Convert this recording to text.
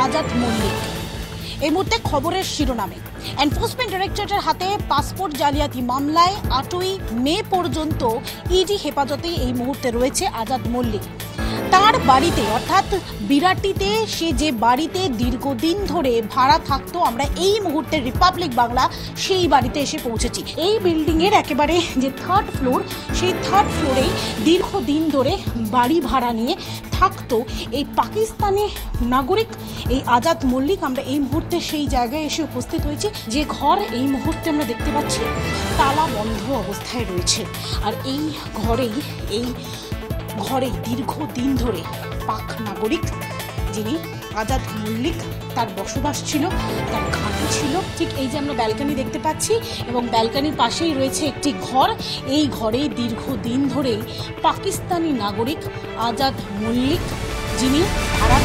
আজাদ মল্লিক। এই মুহূর্তে খবরের শিরোনামে, এনফোর্সমেন্ট ডাইরেক্টরেটের হাতে পাসপোর্ট জালিয়াতি মামলায় 8ই মে পর্যন্ত ইডি হেফাজতে এই মুহূর্তে রয়েছে আজাদ মল্লিক। তার বাড়িতে অর্থাৎ বিরাটিতে সে যে বাড়িতে দীর্ঘদিন ধরে ভাড়া থাকতো, আমরা এই মুহূর্তে রিপাবলিক বাংলা সেই বাড়িতে এসে পৌঁছেছি। এই বিল্ডিংয়ের একেবারে যে থার্ড ফ্লোর, সেই থার্ড ফ্লোরেই দীর্ঘদিন ধরে বাড়ি ভাড়া নিয়ে থাকতো এই পাকিস্তানি নাগরিক এই আজাদ মল্লিক। আমরা এই মুহূর্তে সেই জায়গায় এসে উপস্থিত হয়েছি, যে ঘর এই মুহূর্তে আমরা দেখতে পাচ্ছি তালা বন্ধ অবস্থায় রয়েছে। আর এই ঘরেই দীর্ঘদিন ধরে পাক নাগরিক যিনি আজাদ মল্লিক, তার বসবাস ছিল, তার ঘাঁটি ছিল। ঠিক এই যে আমরা ব্যালকনি দেখতে পাচ্ছি, এবং ব্যালকনির পাশেই রয়েছে একটি ঘর। এই ঘরে দীর্ঘদিন ধরেই পাকিস্তানি নাগরিক আজাদ মল্লিক যিনি ভাড়া